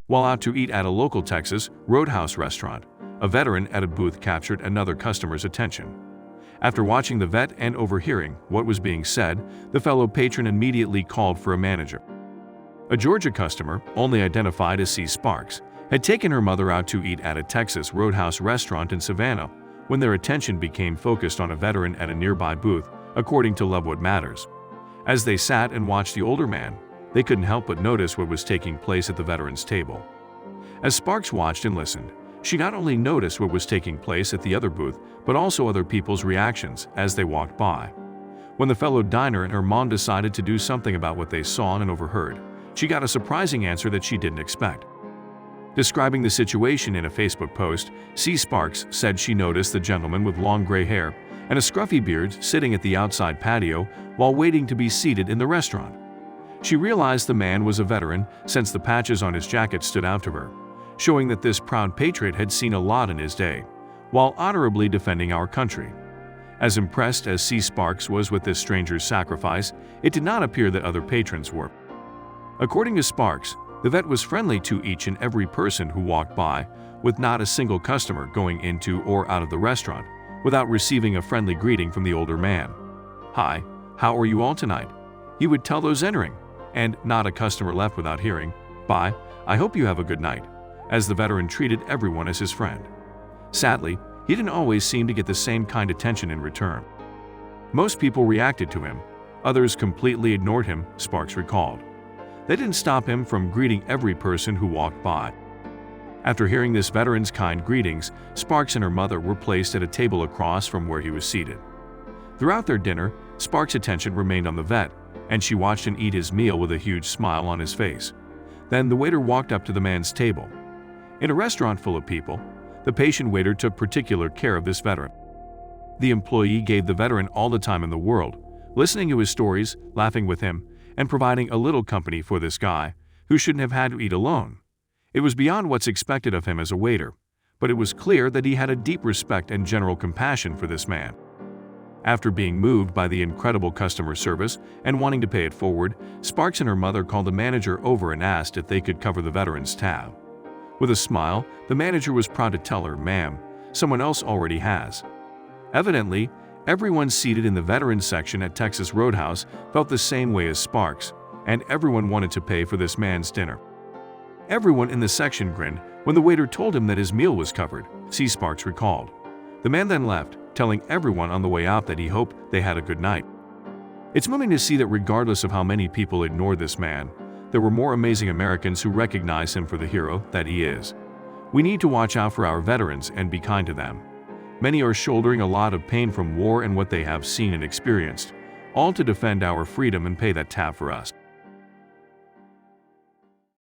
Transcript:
While out to eat at a local Texas Roadhouse restaurant, a veteran at a booth captured another customer's attention. After watching the vet and overhearing what was being said, the fellow patron immediately called for a manager. A Georgia customer, only identified as C. Sparks, had taken her mother out to eat at a Texas Roadhouse restaurant in Savannah when their attention became focused on a veteran at a nearby booth, according to Love What Matters. As they sat and watched the older man, they couldn't help but notice what was taking place at the veteran's table. As Sparks watched and listened, she not only noticed what was taking place at the other booth, but also other people's reactions as they walked by. When the fellow diner and her mom decided to do something about what they saw and overheard, she got a surprising answer that she didn't expect. Describing the situation in a Facebook post, C. Sparks said she noticed the gentleman with long gray hair and a scruffy beard sitting at the outside patio while waiting to be seated in the restaurant. She realized the man was a veteran since the patches on his jacket stood out to her, showing that this proud patriot had seen a lot in his day, while honorably defending our country. As impressed as C. Sparks was with this stranger's sacrifice, it did not appear that other patrons were. According to Sparks, the vet was friendly to each and every person who walked by, with not a single customer going into or out of the restaurant without receiving a friendly greeting from the older man. "Hi, how are you all tonight?" he would tell those entering, and not a customer left without hearing, "Bye, I hope you have a good night," as the veteran treated everyone as his friend. Sadly, he didn't always seem to get the same kind of attention in return. Most people reacted to him, others completely ignored him, Sparks recalled. They didn't stop him from greeting every person who walked by. After hearing this veteran's kind greetings, Sparks and her mother were placed at a table across from where he was seated. Throughout their dinner, Sparks' attention remained on the vet, and she watched him eat his meal with a huge smile on his face. Then the waiter walked up to the man's table. In a restaurant full of people, the patient waiter took particular care of this veteran. The employee gave the veteran all the time in the world, listening to his stories, laughing with him, and providing a little company for this guy, who shouldn't have had to eat alone. It was beyond what's expected of him as a waiter, but it was clear that he had a deep respect and general compassion for this man. After being moved by the incredible customer service and wanting to pay it forward, Sparks and her mother called the manager over and asked if they could cover the veteran's tab. With a smile, the manager was proud to tell her, "Ma'am, someone else already has." Evidently, everyone seated in the veterans section at Texas Roadhouse felt the same way as Sparks, and everyone wanted to pay for this man's dinner. Everyone in the section grinned when the waiter told him that his meal was covered, C. Sparks recalled. The man then left, telling everyone on the way out that he hoped they had a good night. It's moving to see that regardless of how many people ignored this man, there were more amazing Americans who recognize him for the hero that he is. We need to watch out for our veterans and be kind to them. Many are shouldering a lot of pain from war and what they have seen and experienced, all to defend our freedom and pay that tab for us.